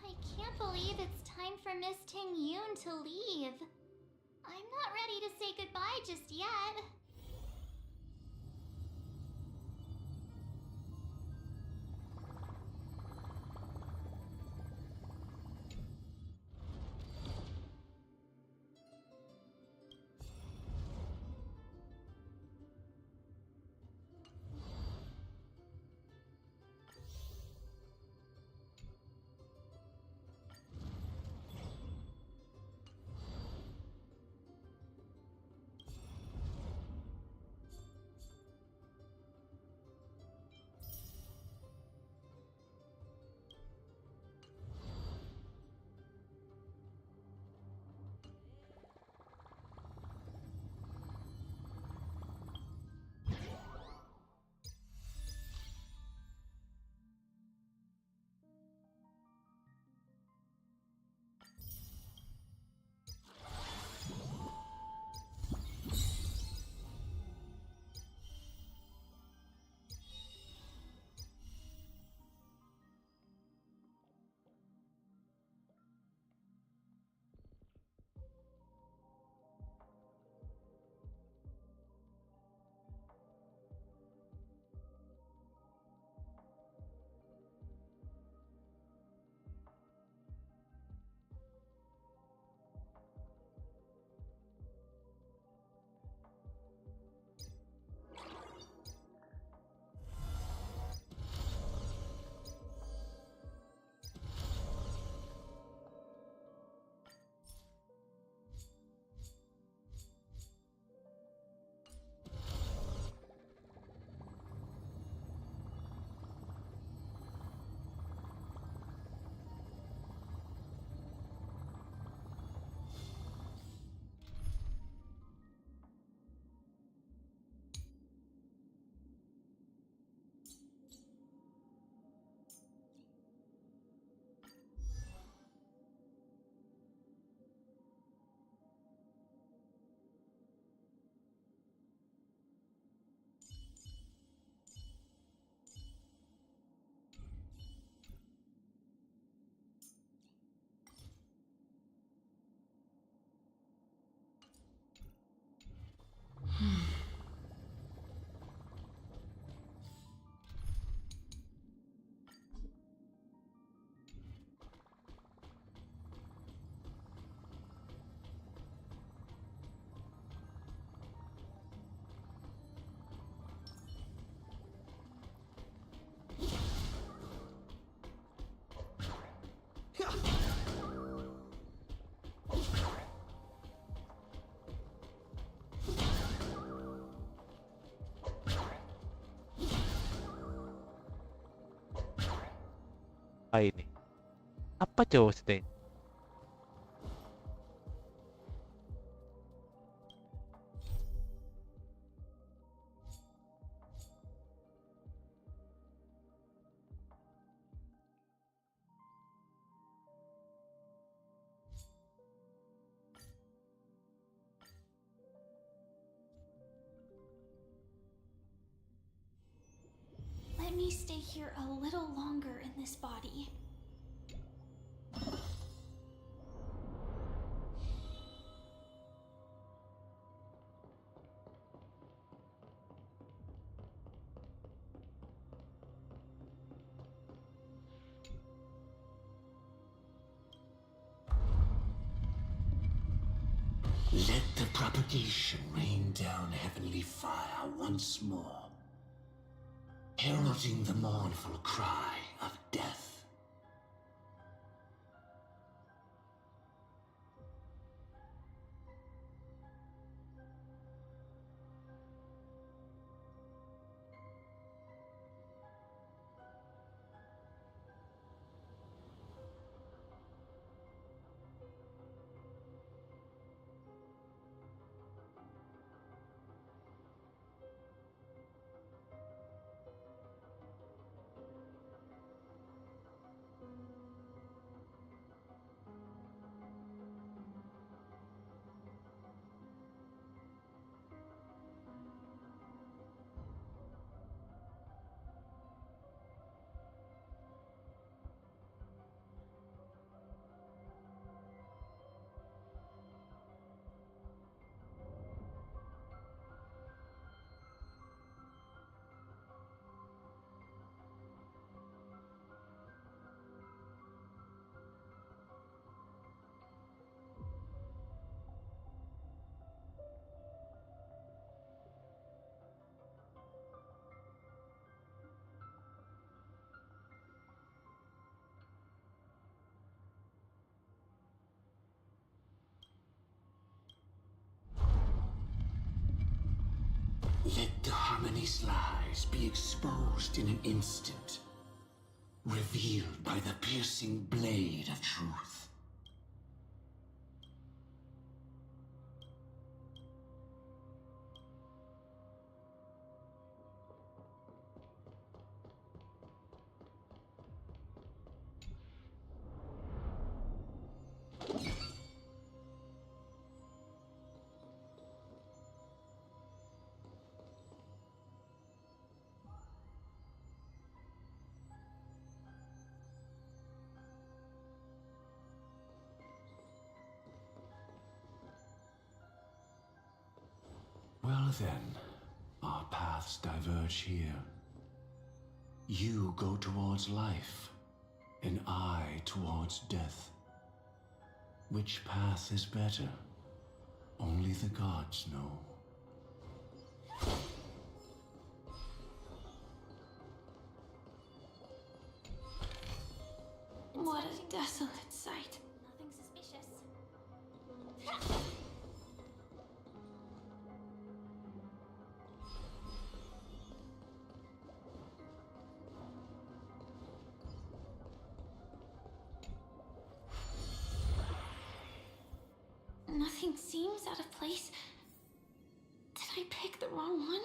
I can't believe it's time for Miss Ting-Yoon to leave. I'm not ready to say goodbye just yet. Ini apa coba maksudnya? Let me stay here a little longer in this body. Let the propagation rained down heavenly fire once more, heralding the mournful cry of death. Let the harmony's lies be exposed in an instant, revealed by the piercing blade of truth. Well then, our paths diverge here. You go towards life, and I towards death. Which path is better? Only the gods know. What a desolate sight. Nothing suspicious. Nothing seems out of place. Did I pick the wrong one?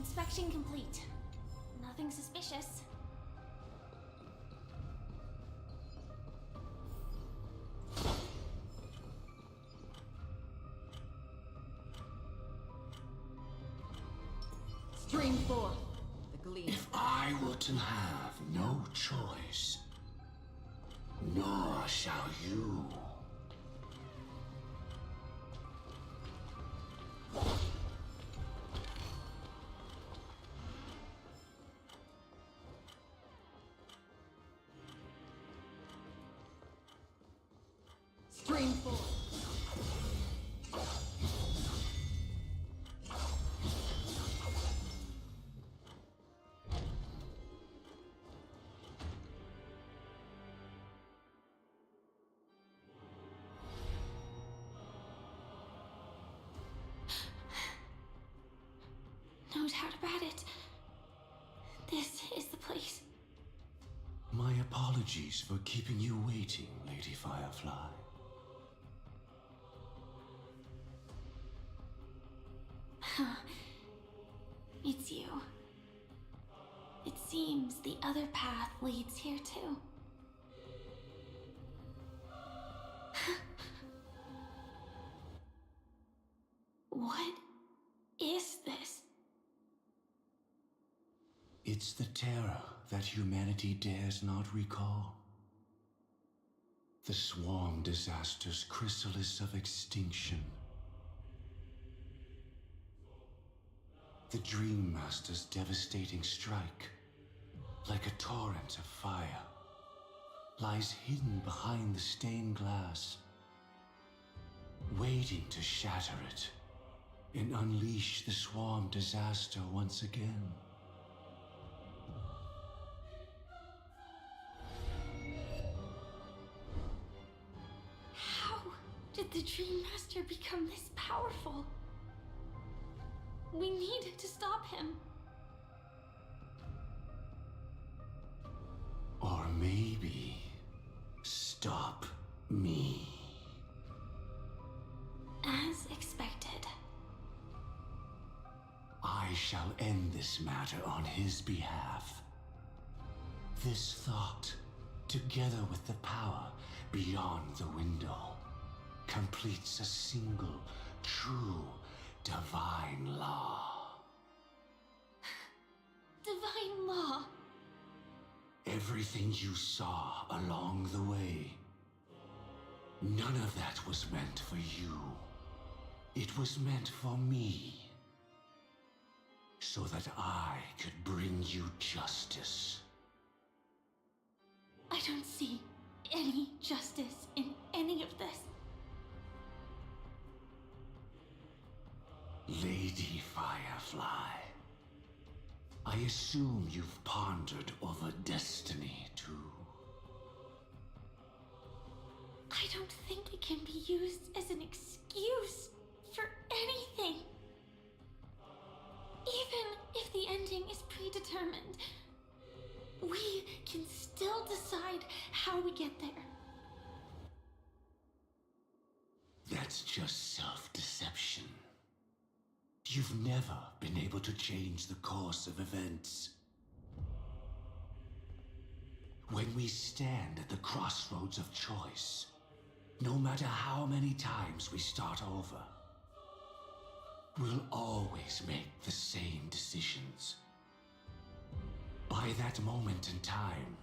Inspection complete. Nothing suspicious. Stream forth the gleam. If I were to have no choice, nor shall you. Stream forth. No doubt about it. This is the place. My apologies for keeping you waiting, Lady Firefly. It's you. It seems the other path leads here too. What is this? It's the terror that humanity dares not recall. The swarm disaster's chrysalis of extinction. The Dream Master's devastating strike, like a torrent of fire, lies hidden behind the stained glass, waiting to shatter it and unleash the swarm disaster once again. How did the Dream Master become this powerful? We need to stop him. Or maybe stop me. As expected. I shall end this matter on his behalf. This thought, together with the power beyond the window, completes a single, true, divine law. Divine law. Everything you saw along the way, none of that was meant for you. It was meant for me. So that I could bring you justice. I don't see any justice in any of this. Lady Firefly, I assume you've pondered over destiny too. I don't think it can be used as an excuse for anything. Even if the ending is predetermined, we can still decide how we get there. That's just self-deception. You've never been able to change the course of events. When we stand at the crossroads of choice, no matter how many times we start over, we'll always make the same decisions. By that moment in time,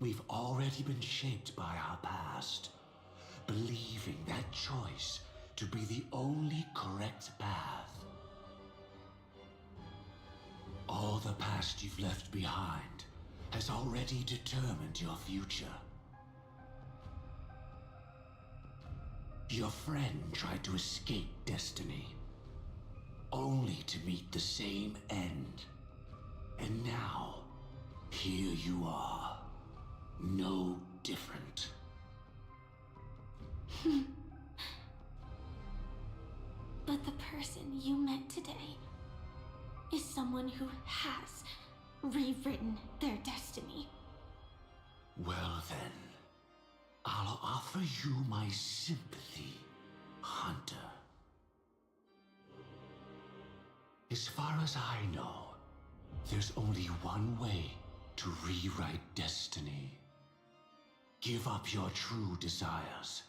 we've already been shaped by our past, believing that choice to be the only correct path. All the past you've left behind has already determined your future. Your friend tried to escape destiny, only to meet the same end. And now, here you are, no different. But the person you met today is someone who has rewritten their destiny. Well then, I'll offer you my sympathy, Hunter. As far as I know, There's only one way to rewrite destiny. Give up your true desires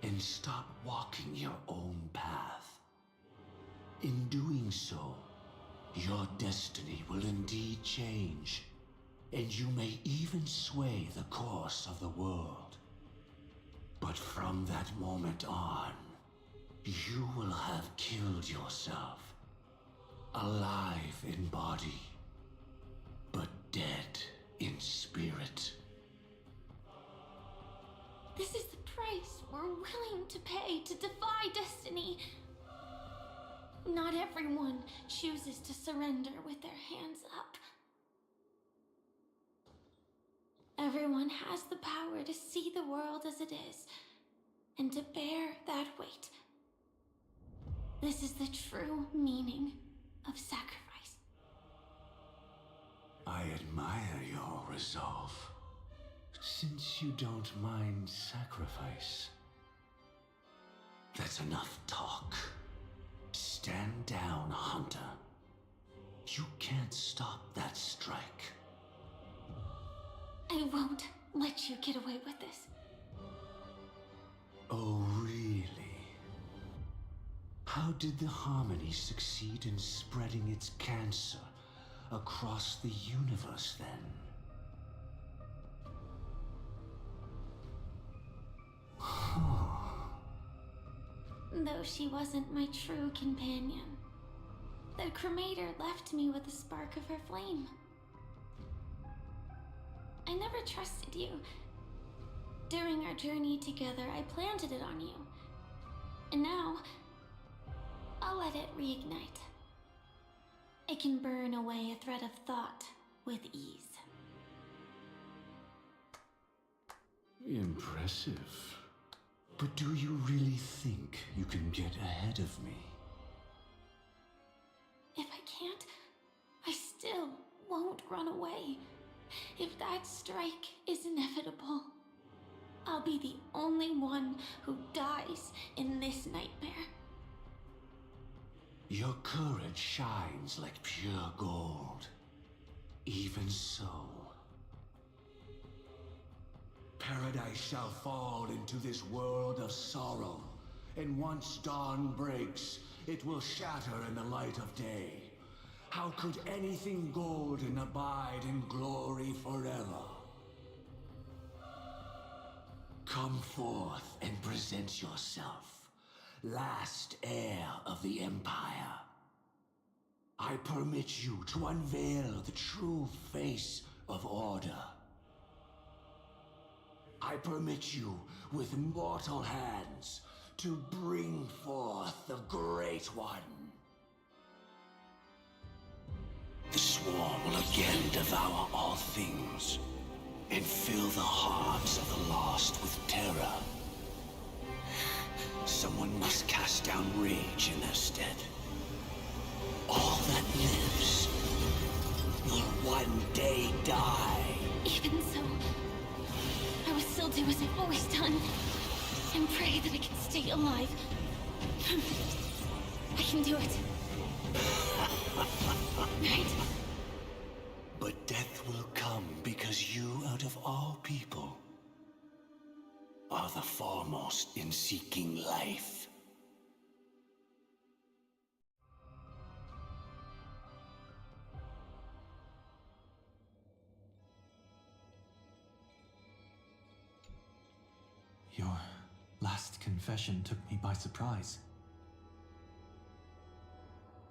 and stop walking your own path. In doing so, your destiny will indeed change, and you may even sway the course of the world. But from that moment on, you will have killed yourself, alive in body, but dead in spirit. This is the price we're willing to pay to defy destiny. Not everyone chooses to surrender with their hands up. Everyone has the power to see the world as it is, and to bear that weight. This is the true meaning of sacrifice. I admire your resolve. Since you don't mind sacrifice, that's enough talk. Stand down, Hunter. You can't stop that strike. I won't let you get away with this. Oh, really? How did the Harmony succeed in spreading its cancer across the universe, then? Though she wasn't my true companion, the cremator left me with a spark of her flame. I never trusted you. During our journey together, I planted it on you. And now, I'll let it reignite. It can burn away a thread of thought with ease. Impressive. But do you really think you can get ahead of me? If I can't, I still won't run away. If that strike is inevitable, I'll be the only one who dies in this nightmare. Your courage shines like pure gold. Even so, paradise shall fall into this world of sorrow, and once dawn breaks, it will shatter in the light of day. How could anything golden abide in glory forever? Come forth and present yourself, last heir of the Empire. I permit you to unveil the true face of order. I permit you, with mortal hands, to bring forth the Great One. The swarm will again devour all things, and fill the hearts of the lost with terror. Someone must cast down rage in their stead. All that lives will one day die. Even so, I will still do as I've always done, and pray that I can stay alive. I can do it. Right? But death will come because you, out of all people, are the foremost in seeking life. Your last confession took me by surprise.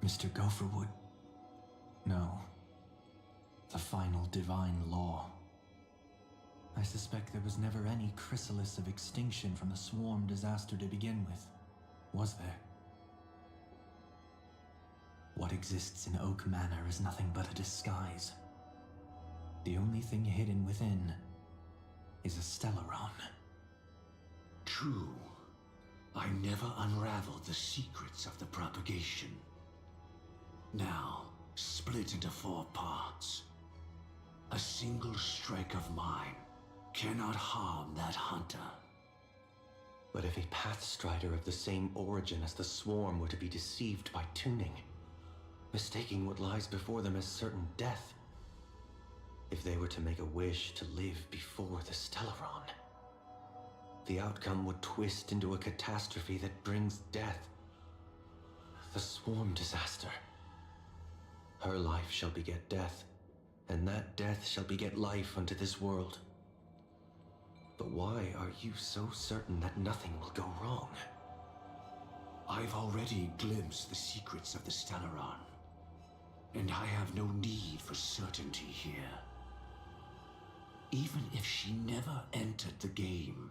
Mr. Gopherwood. No. The final divine law. I suspect there was never any chrysalis of extinction from the swarm disaster to begin with, was there? What exists in Oak Manor is nothing but a disguise. The only thing hidden within is a Stellaron. True. I never unraveled the secrets of the propagation. Now, split into 4 parts. A single strike of mine cannot harm that hunter. But if a Pathstrider of the same origin as the Swarm were to be deceived by tuning, mistaking what lies before them as certain death. If they were to make a wish to live before the Stellaron, the outcome would twist into a catastrophe that brings death. The swarm disaster. Her life shall beget death, and that death shall beget life unto this world. But why are you so certain that nothing will go wrong? I've already glimpsed the secrets of the Stellaron, and I have no need for certainty here. Even if she never entered the game,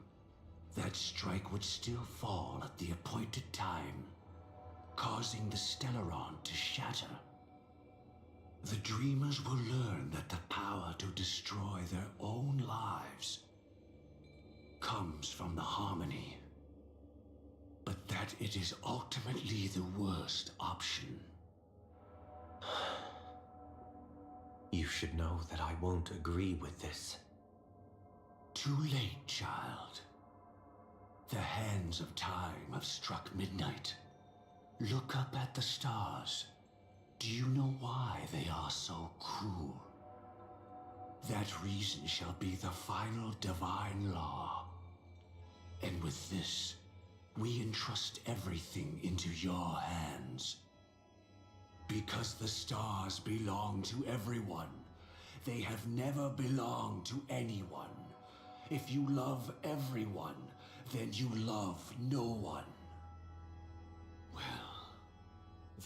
that strike would still fall at the appointed time, causing the Stellaron to shatter. The dreamers will learn that the power to destroy their own lives comes from the harmony, but that it is ultimately the worst option. You should know that I won't agree with this. Too late, child. The hands of time have struck midnight. Look up at the stars. Do you know why they are so cruel? That reason shall be the final divine law. And with this, we entrust everything into your hands. Because the stars belong to everyone, they have never belonged to anyone. If you love everyone, then you love no one. Well,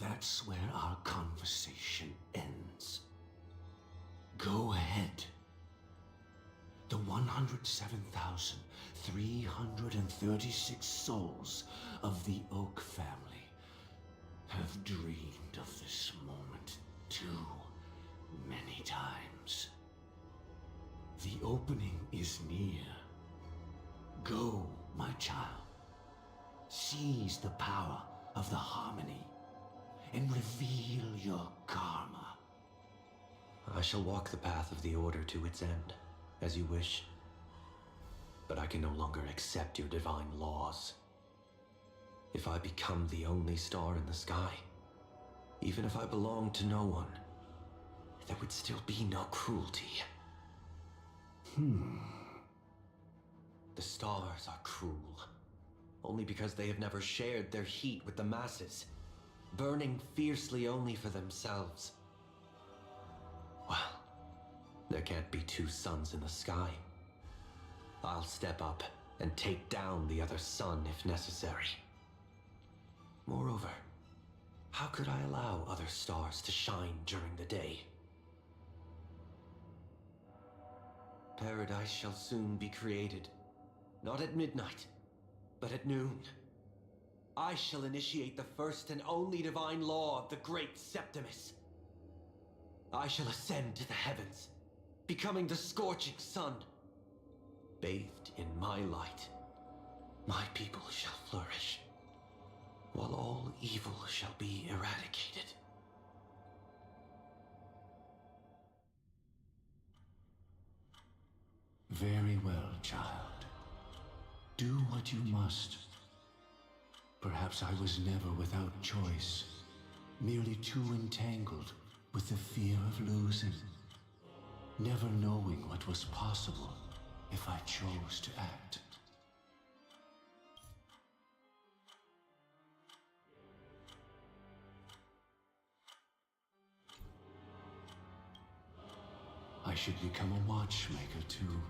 that's where our conversation ends. Go ahead. The 107,336 souls of the Oak family have dreamed of this moment too many times. The opening is near. Go, my child. Seize the power of the harmony and reveal your karma. I shall walk the path of the Order to its end, as you wish. But I can no longer accept your divine laws. If I become the only star in the sky, even if I belong to no one, there would still be no cruelty. The stars are cruel, only because they have never shared their heat with the masses, burning fiercely only for themselves. Well, there can't be two suns in the sky. I'll step up and take down the other sun if necessary. Moreover, how could I allow other stars to shine during the day? Paradise shall soon be created. Not at midnight, but at noon. I shall initiate the first and only divine law of the great Septimus. I shall ascend to the heavens, becoming the scorching sun. Bathed in my light, my people shall flourish, while all evil shall be eradicated. Very well, child. Do what you must. Perhaps I was never without choice, merely too entangled with the fear of losing, never knowing what was possible if I chose to act. I should become a watchmaker too.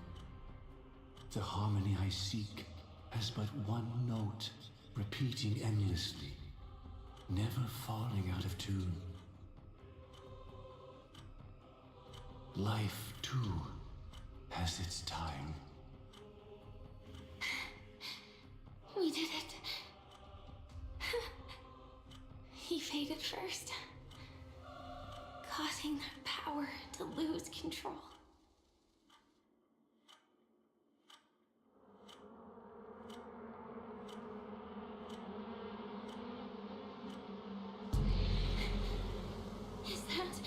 The harmony I seek has but one note, repeating endlessly, never falling out of tune. Life, too, has its time. We did it. He faded first, causing their power to lose control. Is that...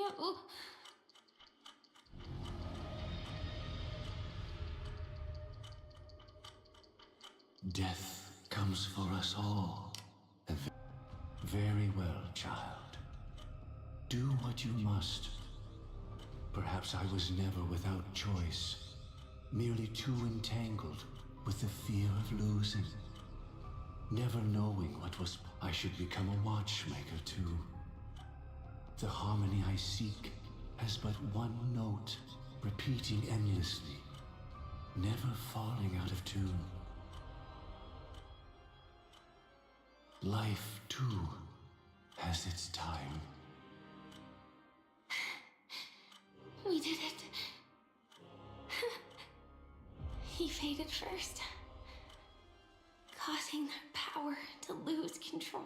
you? Death comes for us all. Very well, child. Do what you must. Perhaps I was never without choice, merely too entangled with the fear of losing. Never knowing what was, I should become a watchmaker too. The harmony I seek has but one note, repeating endlessly, never falling out of tune. Life, too, has its time. We did it. He faded first, causing their power to lose control.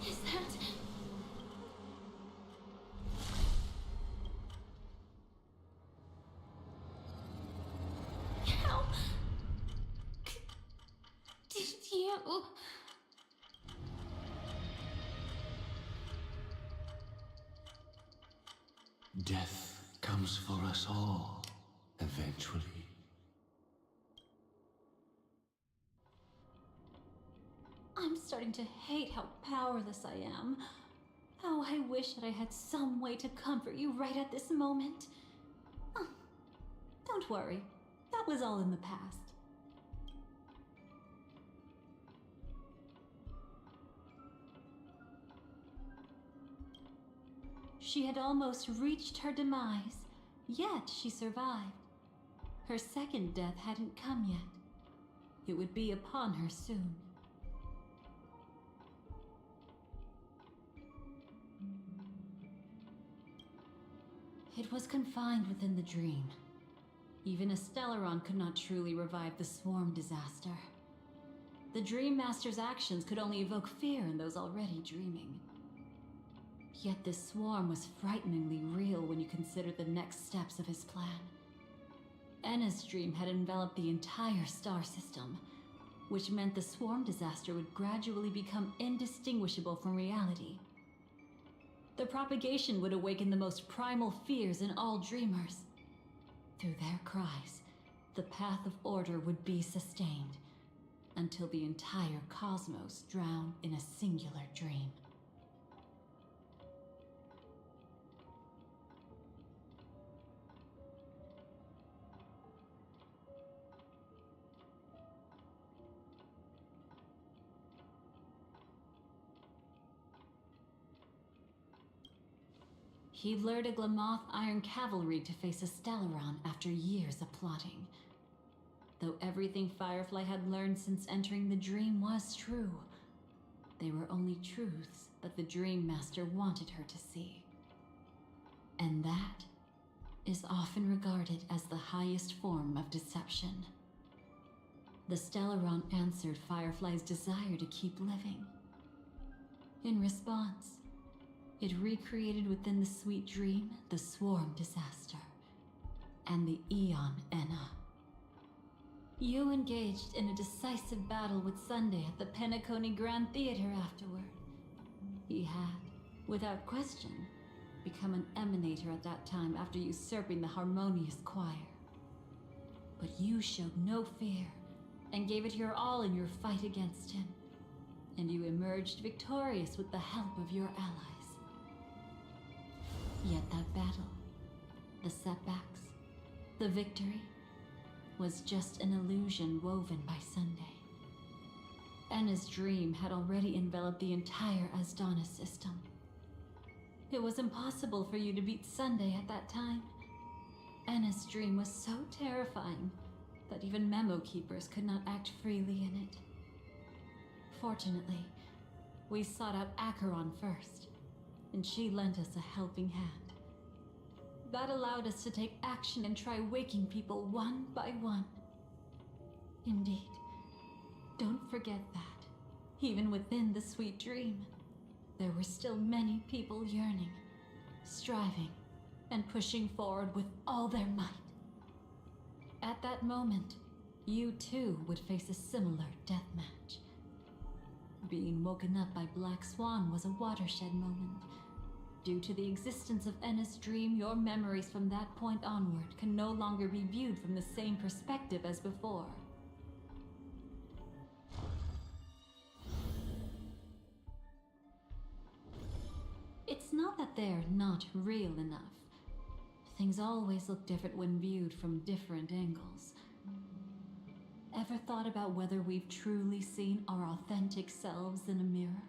Is that... How... did you... Death comes for us all, eventually. I'm starting to hate how powerless I am. How I wish that I had some way to comfort you right at this moment. Oh, don't worry, that was all in the past. She had almost reached her demise, yet she survived. Her second death hadn't come yet. It would be upon her soon. It was confined within the dream. Even a Stellaron could not truly revive the swarm disaster. The Dream Master's actions could only evoke fear in those already dreaming. Yet this swarm was frighteningly real when you consider the next steps of his plan. Enna's dream had enveloped the entire star system, which meant the swarm disaster would gradually become indistinguishable from reality. The propagation would awaken the most primal fears in all dreamers. Through their cries, the path of order would be sustained, until the entire cosmos drowned in a singular dream. He lured a Glamoth Iron Cavalry to face a Stellaron after years of plotting. Though everything Firefly had learned since entering the dream was true, they were only truths that the Dream Master wanted her to see. And that is often regarded as the highest form of deception. The Stellaron answered Firefly's desire to keep living. In response, it recreated within the sweet dream the swarm disaster and the Eon Enna. You engaged in a decisive battle with Sunday at the Penacony Grand Theater afterward. He had, without question, become an emanator at that time after usurping the Harmonious Choir. But you showed no fear and gave it your all in your fight against him, and you emerged victorious with the help of your allies. Yet that battle, the setbacks, the victory, was just an illusion woven by Sunday. Enna's dream had already enveloped the entire Asdana system. It was impossible for you to beat Sunday at that time. Enna's dream was so terrifying that even memo keepers could not act freely in it. Fortunately, we sought out Acheron first, and she lent us a helping hand. That allowed us to take action and try waking people one by one. Indeed, don't forget that, even within the sweet dream, there were still many people yearning, striving, and pushing forward with all their might. At that moment, you too would face a similar death match. Being woken up by Black Swan was a watershed moment. Due to the existence of Enna's dream, your memories from that point onward can no longer be viewed from the same perspective as before. It's not that they're not real enough. Things always look different when viewed from different angles. Ever thought about whether we've truly seen our authentic selves in a mirror?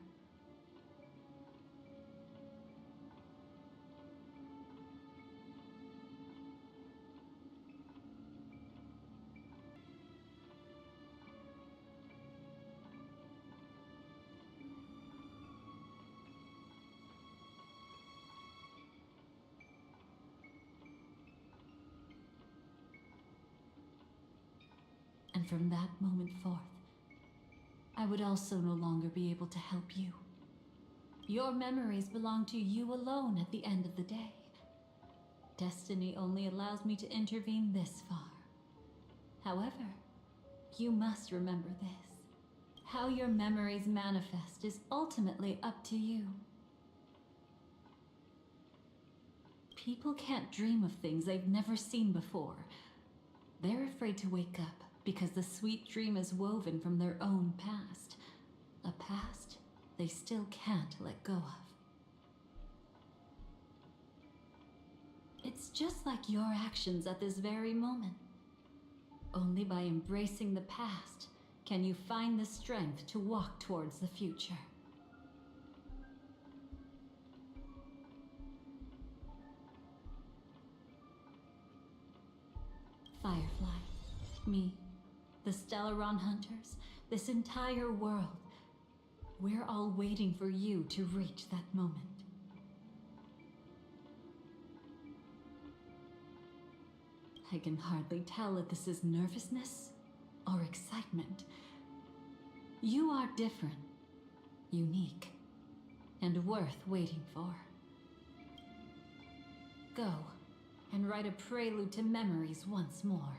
And from that moment forth, I would also no longer be able to help you. Your memories belong to you alone at the end of the day. Destiny only allows me to intervene this far. However, you must remember this. How your memories manifest is ultimately up to you. People can't dream of things they've never seen before. They're afraid to wake up because the sweet dream is woven from their own past. A past they still can't let go of. It's just like your actions at this very moment. Only by embracing the past can you find the strength to walk towards the future. Firefly, me, the Stellaron Hunters, this entire world. We're all waiting for you to reach that moment. I can hardly tell if this is nervousness or excitement. You are different, unique, and worth waiting for. Go and write a prelude to memories once more.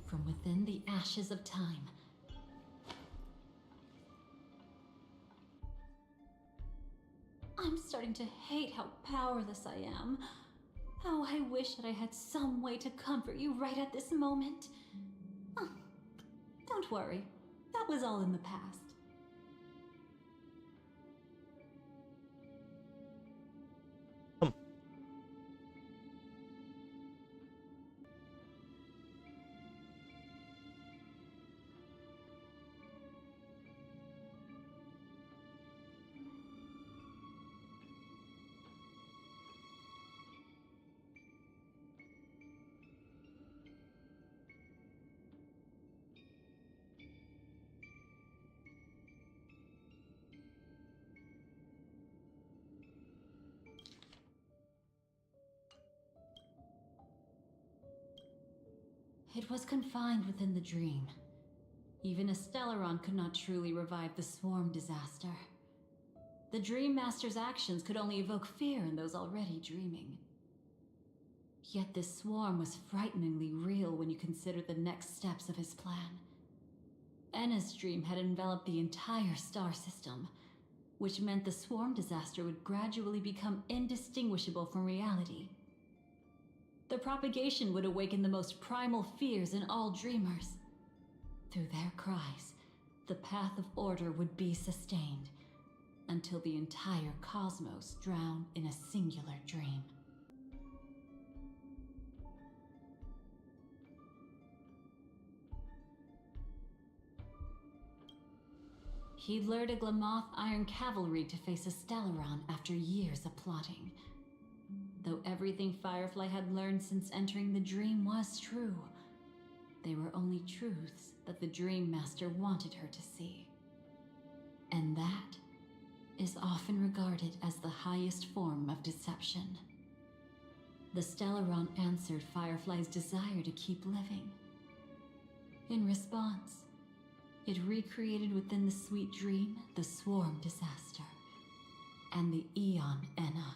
From within the ashes of time, I'm starting to hate how powerless I am. How I wish that I had some way to comfort you right at this moment. Oh, don't worry, that was all in the past. It was confined within the dream. Even a Stellaron could not truly revive the swarm disaster. The Dream Master's actions could only evoke fear in those already dreaming. Yet this swarm was frighteningly real when you consider the next steps of his plan. Enna's dream had enveloped the entire star system, which meant the swarm disaster would gradually become indistinguishable from reality. The propagation would awaken the most primal fears in all dreamers. Through their cries, the path of order would be sustained, until the entire cosmos drowned in a singular dream. He lured a Glamoth Iron Cavalry to face a Stellaron after years of plotting. Though everything Firefly had learned since entering the dream was true, they were only truths that the Dream Master wanted her to see. And that is often regarded as the highest form of deception. The Stellaron answered Firefly's desire to keep living. In response, it recreated within the sweet dream the swarm disaster and the Eon Enna.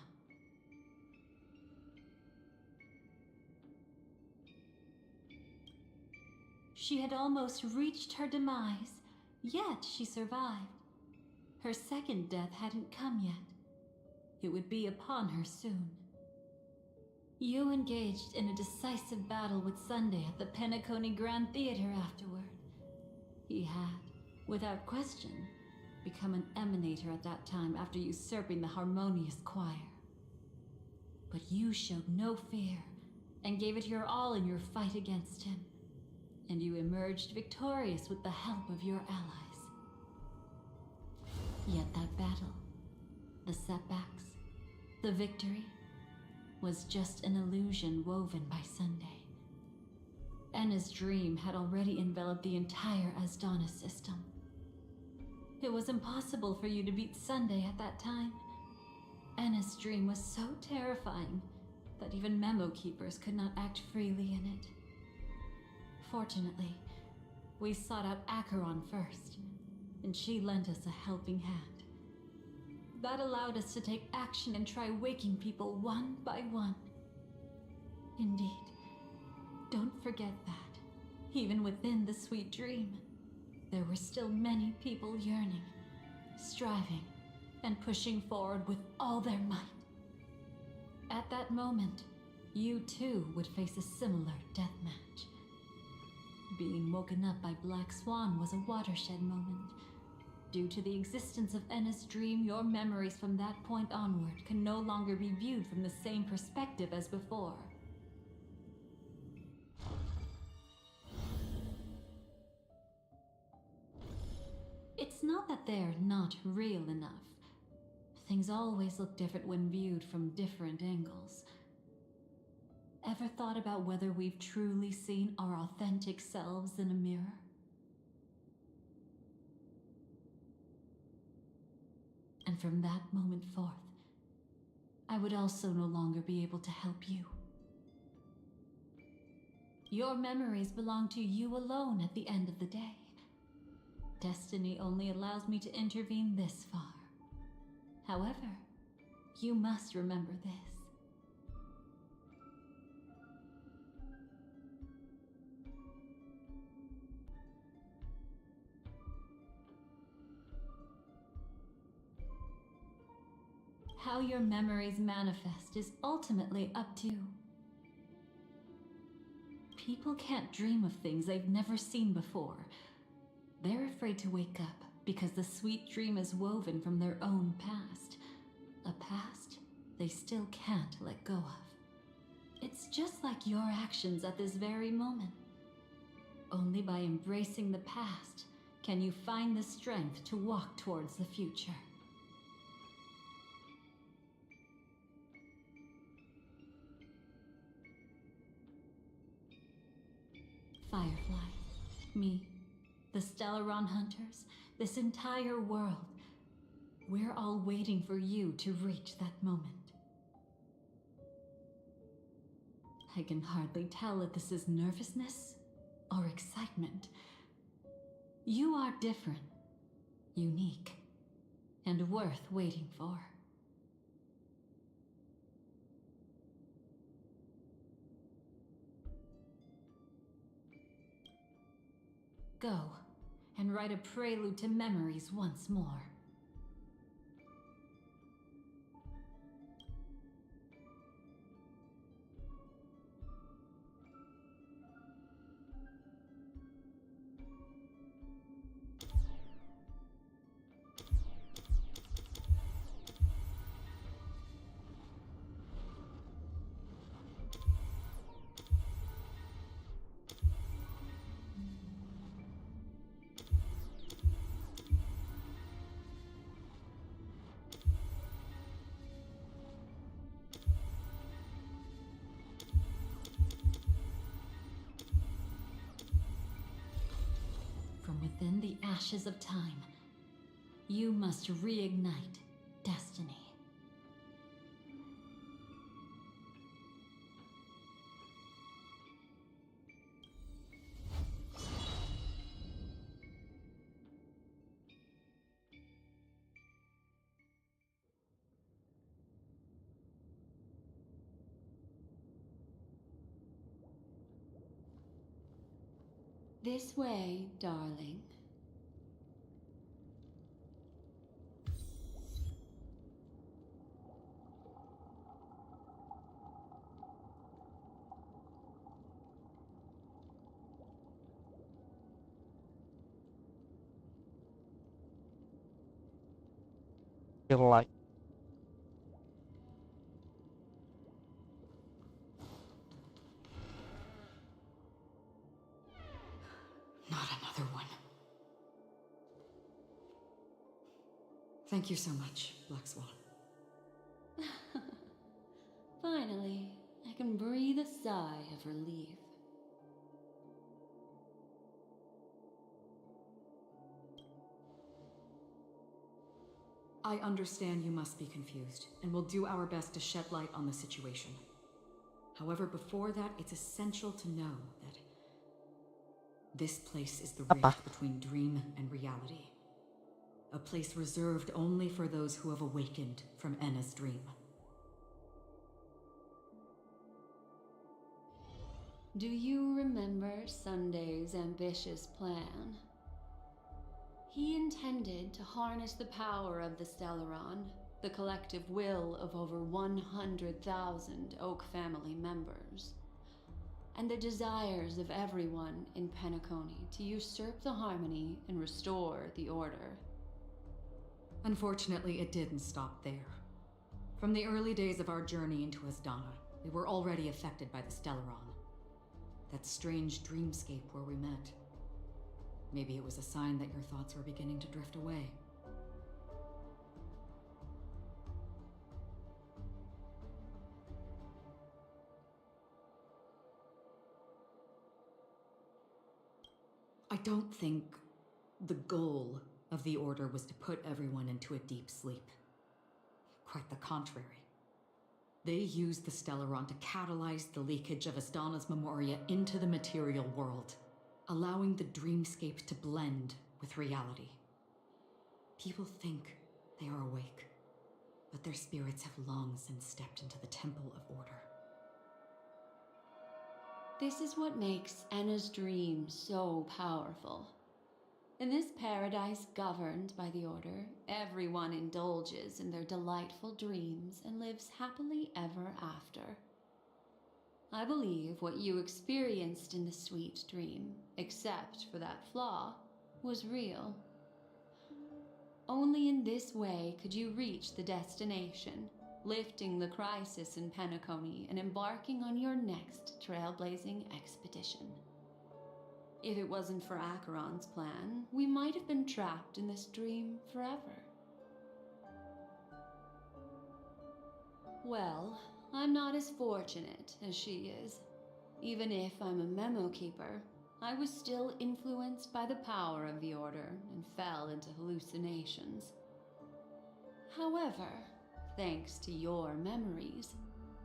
She had almost reached her demise, yet she survived. Her second death hadn't come yet. It would be upon her soon. You engaged in a decisive battle with Sunday at the Penacony Grand Theater afterward. He had, without question, become an emanator at that time after usurping the harmonious choir. But you showed no fear and gave it your all in your fight against him. And you emerged victorious with the help of your allies. Yet that battle, the setbacks, the victory, was just an illusion woven by Sunday. Enna's dream had already enveloped the entire Asdana system. It was impossible for you to beat Sunday at that time. Enna's dream was so terrifying that even memo keepers could not act freely in it. Fortunately, we sought out Acheron first, and she lent us a helping hand. That allowed us to take action and try waking people one by one. Indeed, don't forget that, even within the sweet dream, there were still many people yearning, striving, and pushing forward with all their might. At that moment, you too would face a similar deathmatch. Being woken up by Black Swan was a watershed moment. Due to the existence of Enna's dream, your memories from that point onward can no longer be viewed from the same perspective as before. It's not that they're not real enough. Things always look different when viewed from different angles. Ever thought about whether we've truly seen our authentic selves in a mirror? And from that moment forth, I would also no longer be able to help you. Your memories belong to you alone at the end of the day. Destiny only allows me to intervene this far. However, you must remember this. How your memories manifest is ultimately up to you. People can't dream of things they've never seen before. They're afraid to wake up because the sweet dream is woven from their own past. A past they still can't let go of. It's just like your actions at this very moment. Only by embracing the past can you find the strength to walk towards the future. Firefly, me, the Stellaron Hunters, this entire world. We're all waiting for you to reach that moment. I can hardly tell if this is nervousness or excitement. You are different, unique, and worth waiting for. Go, and write a prelude to memories once more. From within the ashes of time, you must reignite destiny. This way, darling. Feel like Not another one. Thank you so much, Black Swan. Finally, I can breathe a sigh of relief. I understand you must be confused, and will do our best to shed light on the situation. However, before that, it's essential to know that this place is the Apa? rift between dream and reality. A place reserved only for those who have awakened from Enna's dream. Do you remember Sunday's ambitious plan? He intended to harness the power of the Stellaron, the collective will of over 100,000 Oak family members, and the desires of everyone in Penacony to usurp the harmony and restore the order. Unfortunately, it didn't stop there. From the early days of our journey into Asdana, we were already affected by the Stellaron. That strange dreamscape where we met. Maybe it was a sign that your thoughts were beginning to drift away. I don't think the goal of the Order was to put everyone into a deep sleep. Quite the contrary. They used the Stellaron to catalyze the leakage of Asdana's memoria into the material world, allowing the dreamscape to blend with reality. People think they are awake, but their spirits have long since stepped into the Temple of Order. This is what makes Enna's dream so powerful. In this paradise governed by the Order, everyone indulges in their delightful dreams and lives happily ever after. I believe what you experienced in the sweet dream, except for that flaw, was real. Only in this way could you reach the destination, lifting the crisis in Penacony and embarking on your next trailblazing expedition. If it wasn't for Acheron's plan, we might have been trapped in this dream forever. Well, I'm not as fortunate as she is. Even if I'm a memo keeper, I was still influenced by the power of the Order and fell into hallucinations. However, thanks to your memories,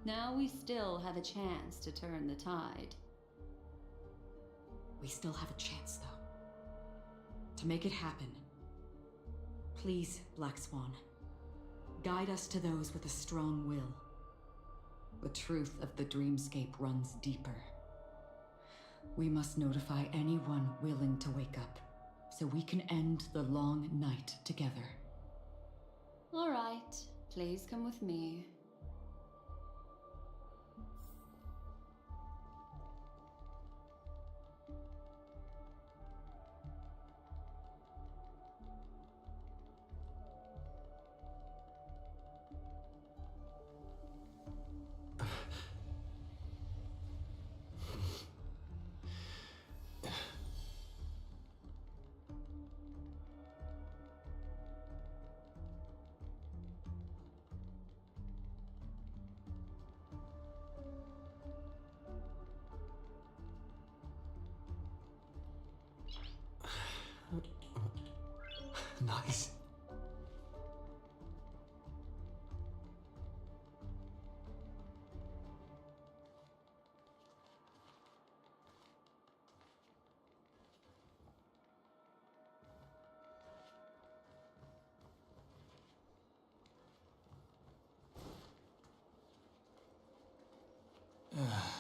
now we still have a chance to turn the tide. We still have a chance, though. To make it happen, please, Black Swan, guide us to those with a strong will. The truth of the dreamscape runs deeper. We must notify anyone willing to wake up, so we can end the long night together. All right, please come with me. Nice.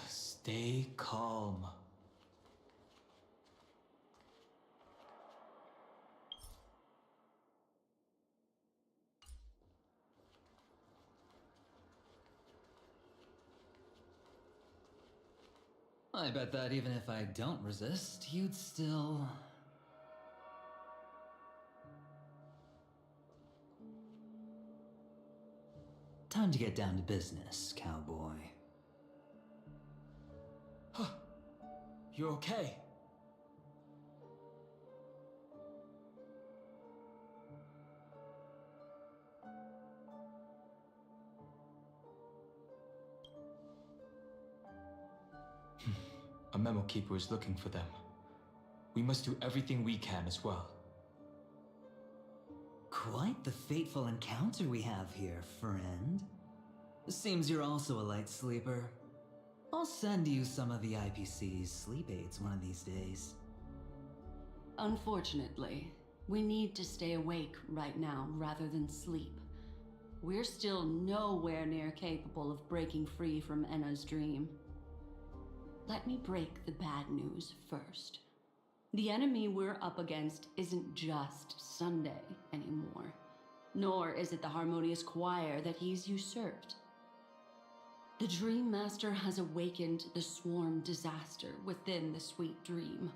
Stay calm. I bet that even if I don't resist, you'd still... Time to get down to business, cowboy. Huh. You're okay? A memo keeper is looking for them. We must do everything we can as well. Quite the fateful encounter we have here, friend. Seems you're also a light sleeper. I'll send you some of the IPC's sleep aids one of these days. Unfortunately, we need to stay awake right now rather than sleep. We're still nowhere near capable of breaking free from Enna's dream. Let me break the bad news first. The enemy we're up against isn't just Sunday anymore, nor is it the harmonious choir that he's usurped. The Dream Master has awakened the swarm disaster within the sweet dream,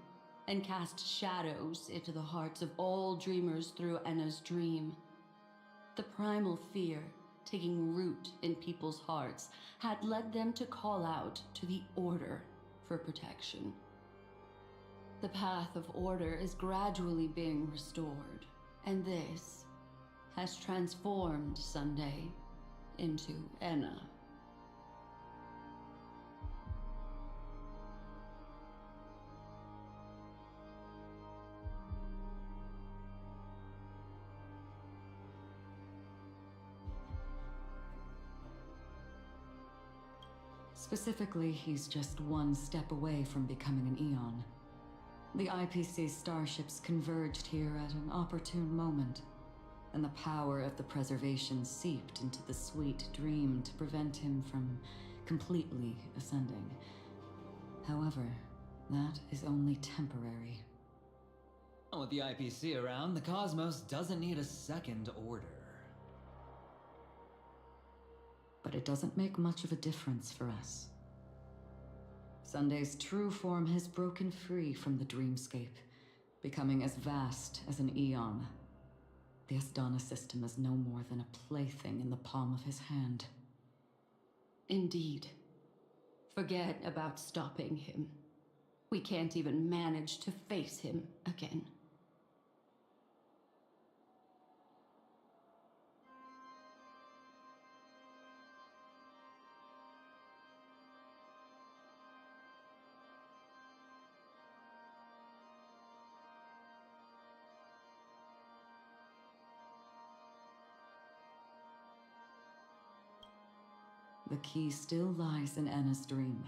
and cast shadows into the hearts of all dreamers through Enna's dream. The primal fear taking root in people's hearts had led them to call out to the Order for protection. The path of order is gradually being restored, and this has transformed Sunday into Enna. Specifically, he's just one step away from becoming an Eon. The IPC starships converged here at an opportune moment, and the power of the preservation seeped into the sweet dream to prevent him from completely ascending. However, that is only temporary. With the IPC around, the cosmos doesn't need a second order. But it doesn't make much of a difference for us. Sunday's true form has broken free from the dreamscape, becoming as vast as an eon. The Asdana system is no more than a plaything in the palm of his hand. Indeed. Forget about stopping him. We can't even manage to face him again. The key still lies in Enna's dream.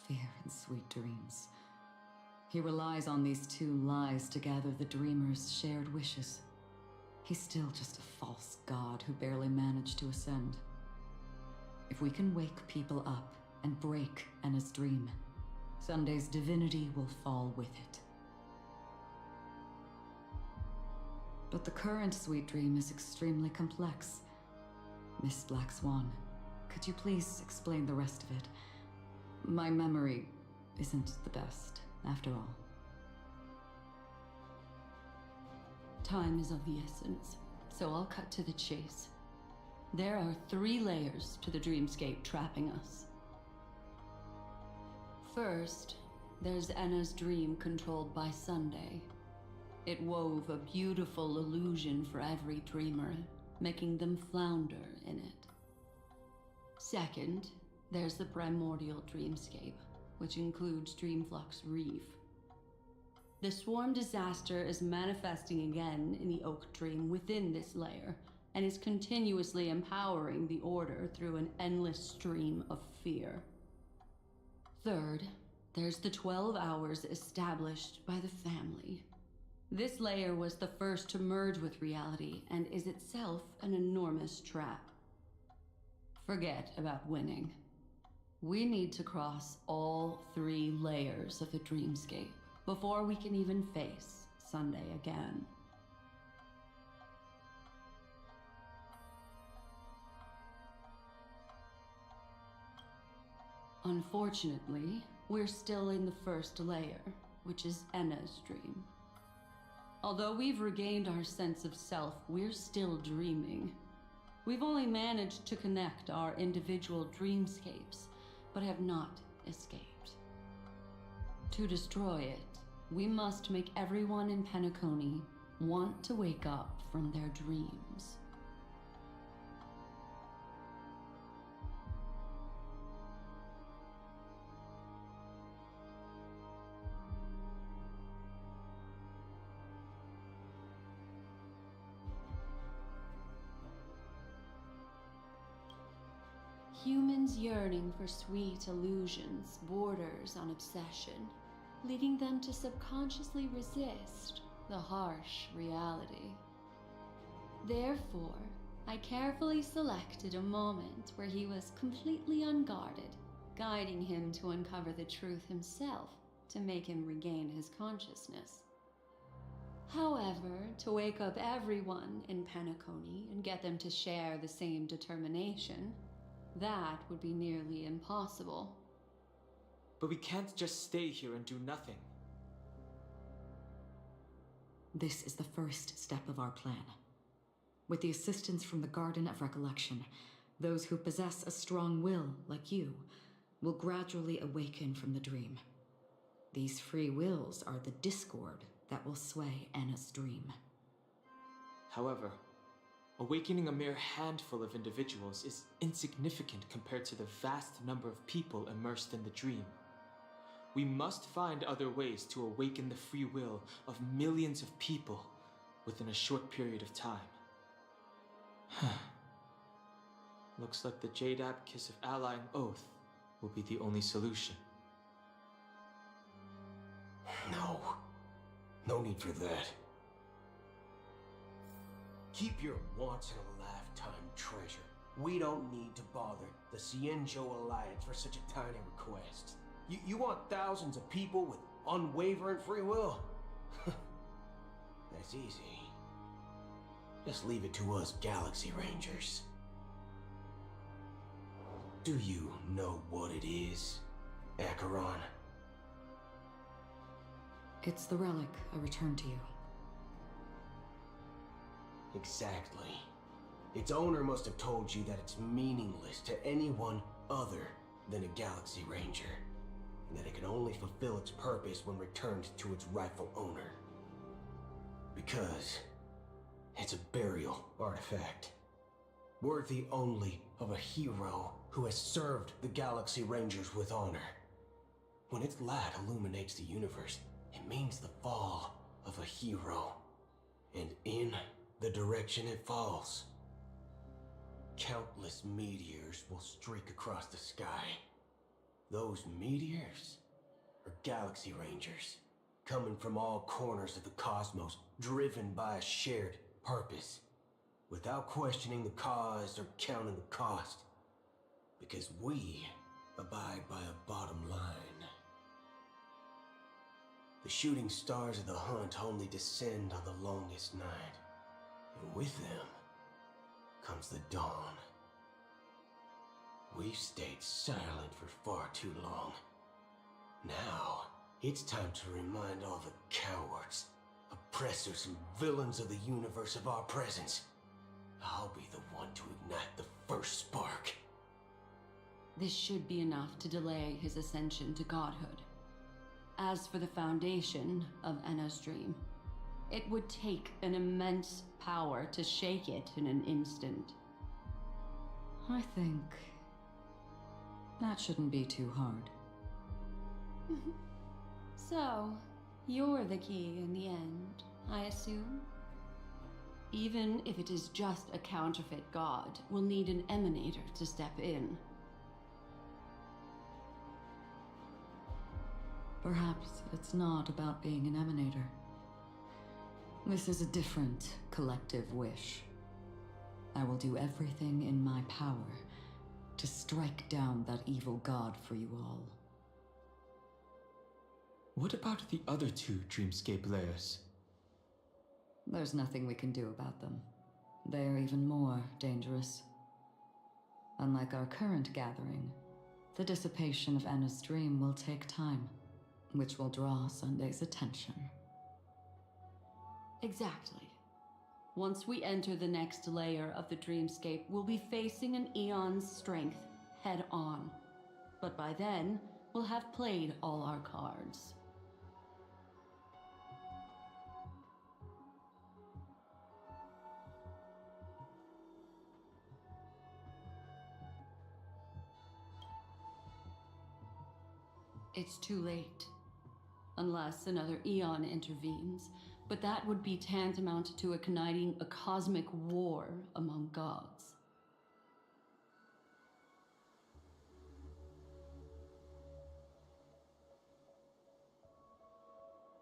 Fear and sweet dreams. He relies on these two lies to gather the dreamers' shared wishes. He's still just a false god who barely managed to ascend. If we can wake people up and break Enna's dream, Sunday's divinity will fall with it. But the current sweet dream is extremely complex. Miss Black Swan, could you please explain the rest of it? My memory isn't the best, after all. Time is of the essence, so I'll cut to the chase. There are 3 layers to the dreamscape trapping us. First, there's Enna's dream controlled by Sunday. It wove a beautiful illusion for every dreamer, making them flounder in it. Second, there's the primordial dreamscape, which includes Dreamflux Reef. The swarm disaster is manifesting again in the Oak Dream within this layer, and is continuously empowering the Order through an endless stream of fear. Third, there's the 12 hours established by the family. This layer was the first to merge with reality and is itself an enormous trap. Forget about winning. We need to cross all 3 layers of the dreamscape before we can even face Sunday again. Unfortunately, we're still in the first layer, which is Enna's dream. Although we've regained our sense of self, we're still dreaming. We've only managed to connect our individual dreamscapes, but have not escaped. To destroy it, we must make everyone in Penacony want to wake up from their dreams. Humans yearning for sweet illusions borders on obsession, leading them to subconsciously resist the harsh reality. Therefore, I carefully selected a moment where he was completely unguarded, guiding him to uncover the truth himself to make him regain his consciousness. However, to wake up everyone in Penacony and get them to share the same determination, that would be nearly impossible. But we can't just stay here and do nothing. This is the first step of our plan. With the assistance from the Garden of Recollection, those who possess a strong will, like you, will gradually awaken from the dream. These free wills are the discord that will sway Anna's dream. However, awakening a mere handful of individuals is insignificant compared to the vast number of people immersed in the dream. We must find other ways to awaken the free will of millions of people within a short period of time. Looks like the Jade Abacus of Allying Oath will be the only solution. No need for that. Keep your once-in-a-lifetime treasure. We don't need to bother the Cienjo Alliance for such a tiny request. You want thousands of people with unwavering free will? That's easy. Just leave it to us Galaxy Rangers. Do you know what it is, Acheron? It's the relic I returned to you. Exactly. Its owner must have told you that it's meaningless to anyone other than a Galaxy Ranger, and that it can only fulfill its purpose when returned to its rightful owner. Because it's a burial artifact, worthy only of a hero who has served the Galaxy Rangers with honor. When its light illuminates the universe, it means the fall of a hero, and in the direction it falls, countless meteors will streak across the sky. Those meteors are Galaxy Rangers, coming from all corners of the cosmos, driven by a shared purpose, without questioning the cause or counting the cost, because we abide by a bottom line. The shooting stars of the hunt only descend on the longest night, and with them comes the dawn. We've stayed silent for far too long. Now, it's time to remind all the cowards, oppressors, and villains of the universe of our presence. I'll be the one to ignite the first spark. This should be enough to delay his ascension to godhood. As for the foundation of Enna's dream, it would take an immense power to shake it in an instant. I think that shouldn't be too hard. So, you're the key in the end, I assume? Even if it is just a counterfeit god, we'll need an emanator to step in. Perhaps it's not about being an emanator. This is a different collective wish. I will do everything in my power to strike down that evil god for you all. What about the other two dreamscape layers? There's nothing we can do about them. They are even more dangerous. Unlike our current gathering, The dissipation of Anna's dream will take time, which will draw Sunday's attention. Exactly. Once we enter the next layer of the dreamscape, we'll be facing an eon's strength head on. But by then, we'll have played all our cards. It's too late. Unless another eon intervenes, but that would be tantamount to igniting a cosmic war among gods.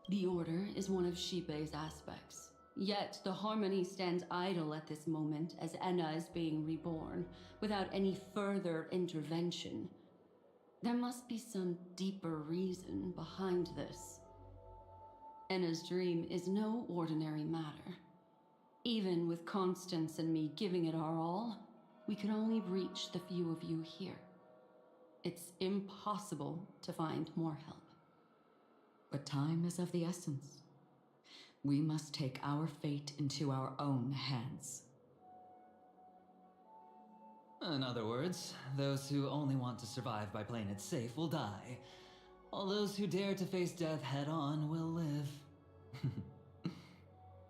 The Order is one of Shippei's aspects. Yet the Harmony stands idle at this moment as Enna is being reborn, without any further intervention. There must be some deeper reason behind this. Enna's dream is no ordinary matter. Even with Constance and me giving it our all, we can only reach the few of you here. It's impossible to find more help. But time is of the essence. We must take our fate into our own hands. In other words, those who only want to survive by playing it safe will die. All those who dare to face death head on will live.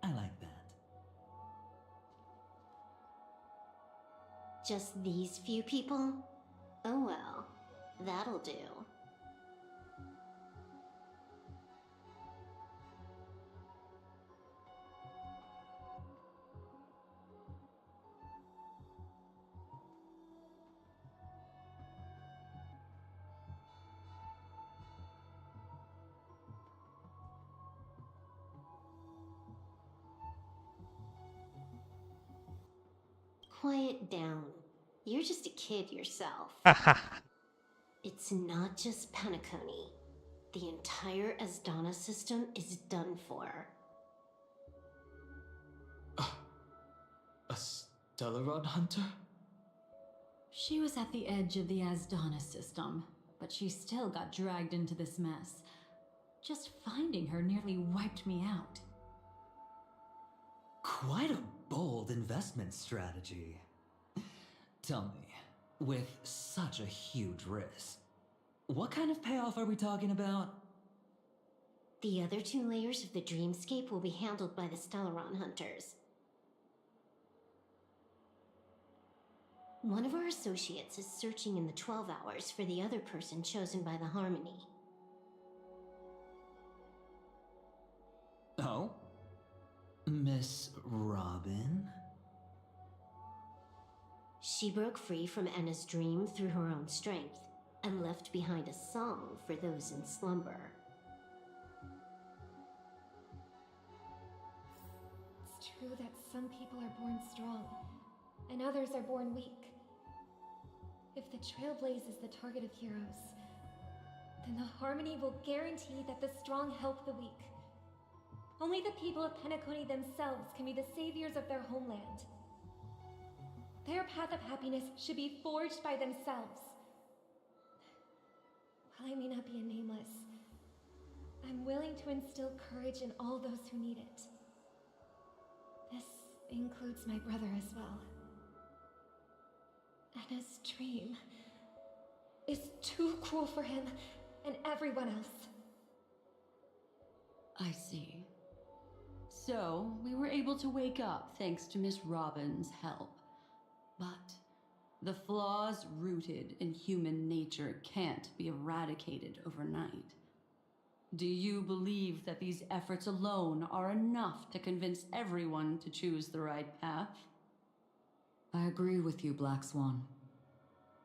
I like that. Just these few people? Oh well, that'll do. Quiet down. You're just a kid yourself. It's not just Penacony. The entire Asdana system is done for. A Stellaron hunter? She was at the edge of the Asdana system, but she still got dragged into this mess. Just finding her nearly wiped me out. Quite a bold investment strategy. Tell me, with such a huge risk, what kind of payoff are we talking about? The other two layers of the dreamscape will be handled by the Stellaron hunters. One of our associates is searching in the 12 hours for the other person chosen by the Harmony. Oh? Miss Robin? She broke free from Enna's dream through her own strength, and left behind a song for those in slumber. It's true that some people are born strong, and others are born weak. If the Trailblaze is the target of heroes, then the Harmony will guarantee that the strong help the weak. Only the people of Penacony themselves can be the saviors of their homeland. Their path of happiness should be forged by themselves. While I may not be a nameless, I'm willing to instill courage in all those who need it. This includes my brother as well. Anna's dream is too cruel for him and everyone else. I see. So, we were able to wake up thanks to Miss Robin's help. But the flaws rooted in human nature can't be eradicated overnight. Do you believe that these efforts alone are enough to convince everyone to choose the right path? I agree with you, Black Swan.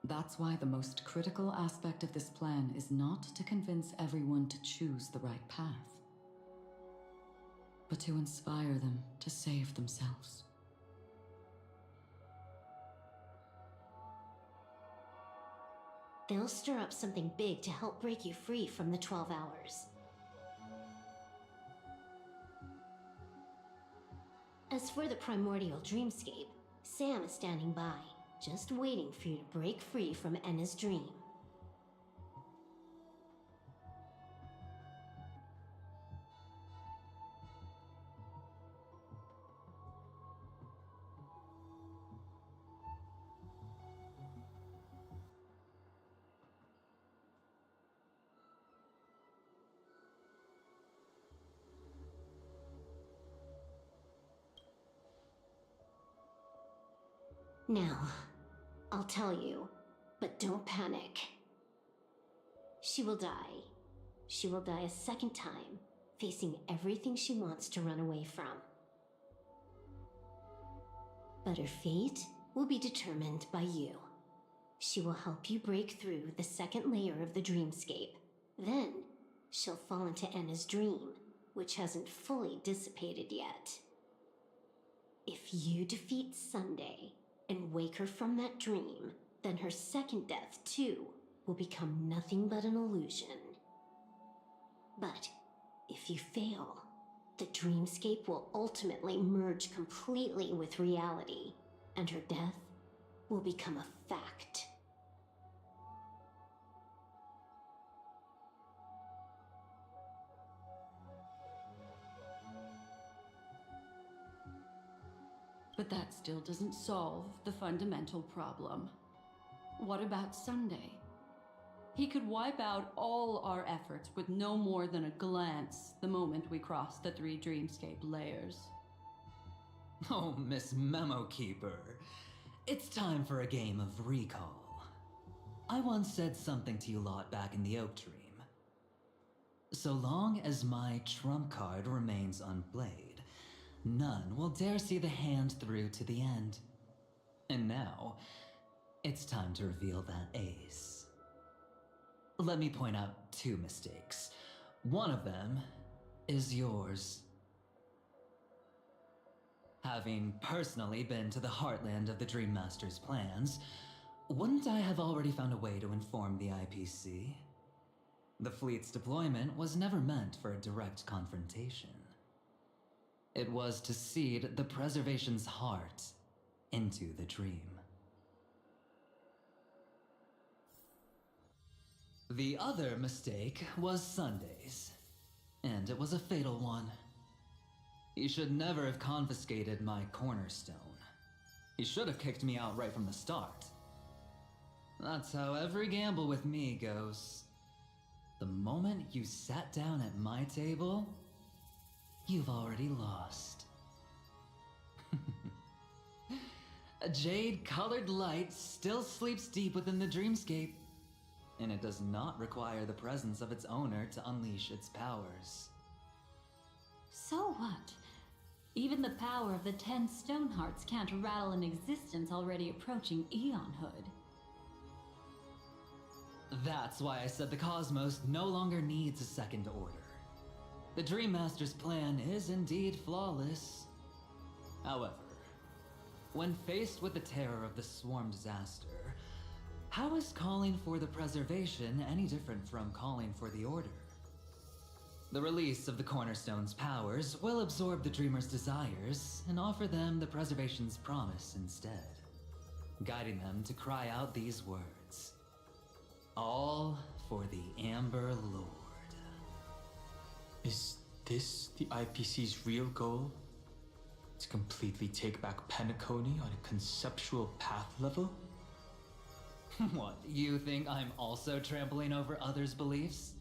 That's why the most critical aspect of this plan is not to convince everyone to choose the right path, but to inspire them to save themselves. They'll stir up something big to help break you free from the 12 hours. As for the primordial dreamscape, Sam is standing by, just waiting for you to break free from Enna's dream. Now, I'll tell you, but don't panic. She will die. She will die a second time, facing everything she wants to run away from. But her fate will be determined by you. She will help you break through the second layer of the dreamscape. Then, she'll fall into Anna's dream, which hasn't fully dissipated yet. If you defeat Sunday and wake her from that dream, then her second death, too, will become nothing but an illusion. But if you fail, the dreamscape will ultimately merge completely with reality, and her death will become a fact. But that still doesn't solve the fundamental problem. What about Sunday? He could wipe out all our efforts with no more than a glance the moment we cross the 3 dreamscape layers. Oh, Miss Memo Keeper. It's time for a game of recall. I once said something to you lot back in the Oak Dream. So long as my trump card remains unplayed, none will dare see the hand through to the end. And now, it's time to reveal that ace. Let me point out 2 mistakes. One of them is yours. Having personally been to the heartland of the Dream Master's plans, wouldn't I have already found a way to inform the IPC? The fleet's deployment was never meant for a direct confrontation. It was to seed the preservation's heart into the dream. The other mistake was Sunday's, and it was a fatal one. He should never have confiscated my cornerstone. He should have kicked me out right from the start. That's how every gamble with me goes. The moment you sat down at my table, you've already lost. A jade-colored light still sleeps deep within the dreamscape, and it does not require the presence of its owner to unleash its powers. So what? Even the power of the 10 Stonehearts can't rattle an existence already approaching eonhood. That's why I said the cosmos no longer needs a second order. The Dream Master's plan is indeed flawless. However, when faced with the terror of the swarm disaster, how is calling for the preservation any different from calling for the order? The release of the Cornerstone's powers will absorb the Dreamer's desires and offer them the preservation's promise instead, guiding them to cry out these words. All for the Amber Lord. Is this the IPC's real goal? To completely take back Penacony on a conceptual path level? What, you think I'm also trampling over others' beliefs?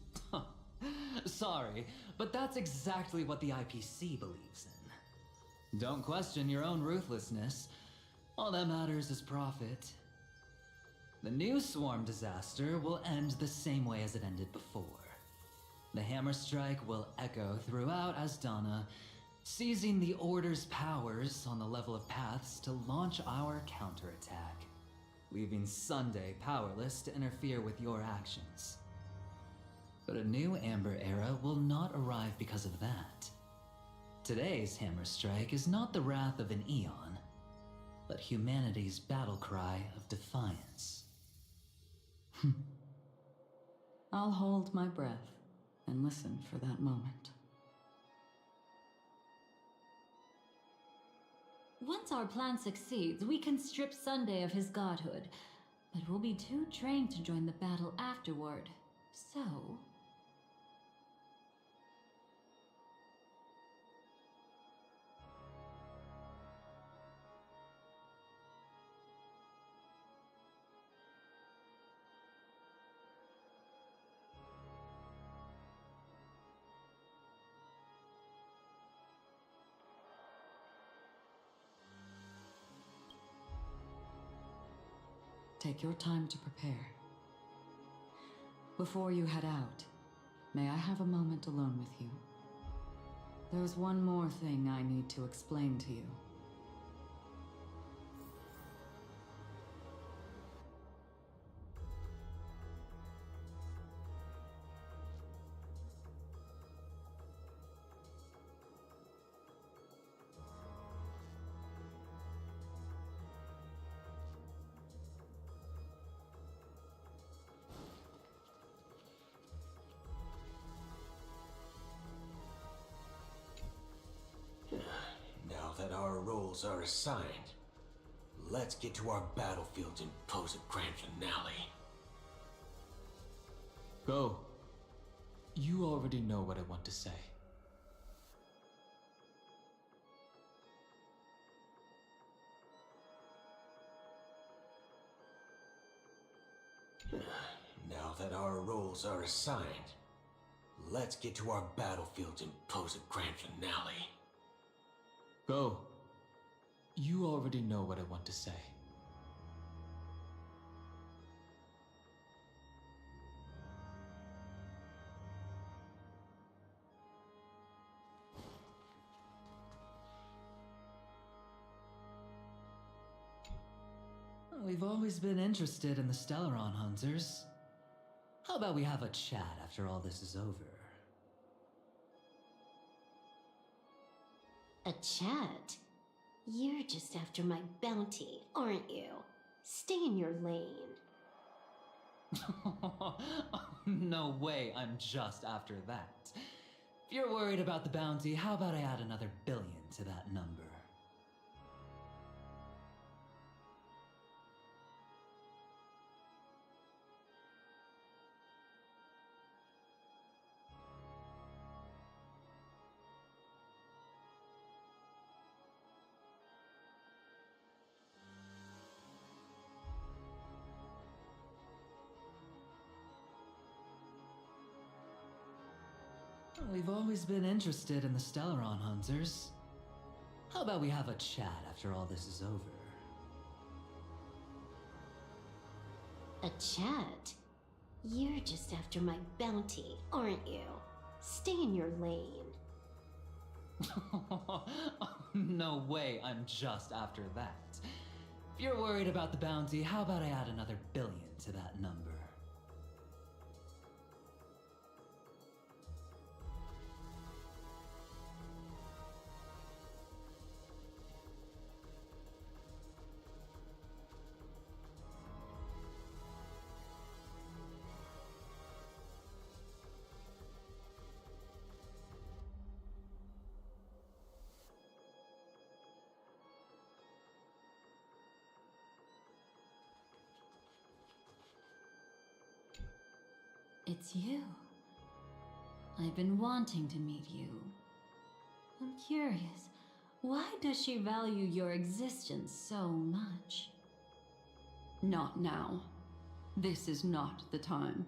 Sorry, but that's exactly what the IPC believes in. Don't question your own ruthlessness. All that matters is profit. The new swarm disaster will end the same way as it ended before. The hammer strike will echo throughout Asdana, seizing the Order's powers on the level of paths to launch our counterattack, leaving Sunday powerless to interfere with your actions. But a new Amber Era will not arrive because of that. Today's hammer strike is not the wrath of an eon, but humanity's battle cry of defiance. I'll hold my breath and listen for that moment. Once our plan succeeds, we can strip Sunday of his godhood, but we'll be too drained to join the battle afterward. So... Take your time to prepare. Before you head out, may I have a moment alone with you? There's one more thing I need to explain to you. Now that our roles are assigned, let's get to our battlefields and pose a grand finale. Go. You already know what I want to say. Now that our roles are assigned, let's get to our battlefields and pose a grand finale. Go. You already know what I want to say. We've always been interested in the Stellaron hunters. How about we have a chat after all this is over? A chat? You're just after my bounty, aren't you? Stay in your lane. No way, I'm just after that. If you're worried about the bounty, how about I add another billion to that number? We've always been interested in the Stellaron hunters. How about we have a chat after all this is over? A chat? You're just after my bounty, aren't you? Stay in your lane. No way, I'm just after that. If you're worried about the bounty, how about I add another billion to that number? It's you. I've been wanting to meet you. I'm curious, why does she value your existence so much? Not now. This is not the time.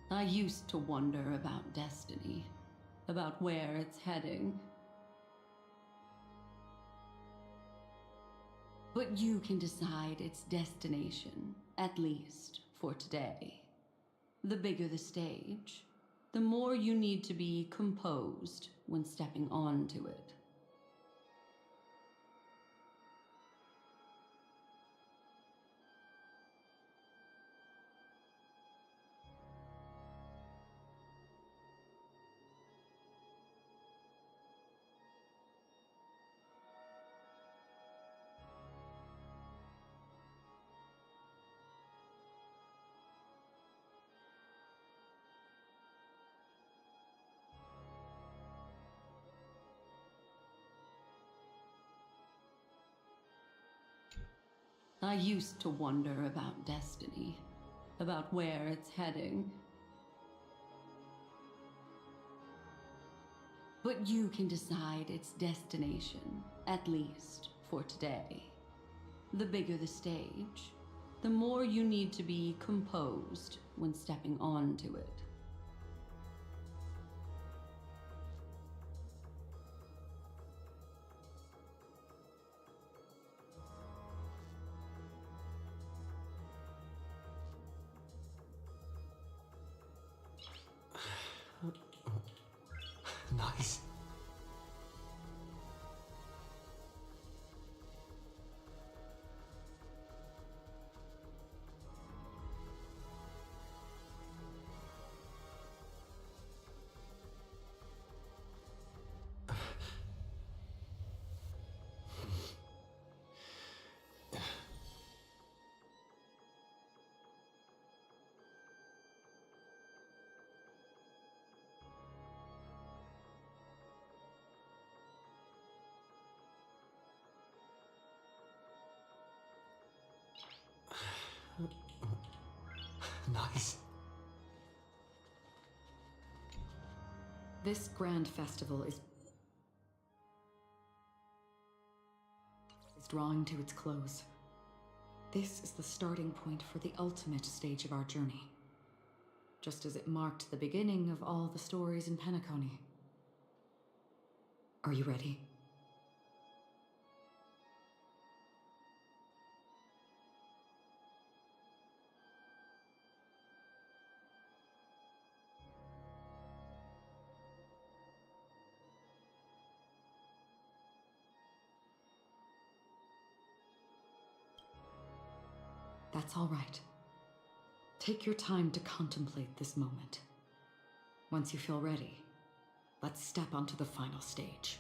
I used to wonder about destiny, about where it's heading. But you can decide its destination, at least for today. The bigger the stage, the more you need to be composed when stepping onto it. I used to wonder about destiny, about where it's heading. But you can decide its destination, at least for today. The bigger the stage, the more you need to be composed when stepping onto it. This grand festival is drawing to its close. This is the starting point for the ultimate stage of our journey, just as it marked the beginning of all the stories in Penacony. Are you ready? That's all right. Take your time to contemplate this moment. Once you feel ready, let's step onto the final stage.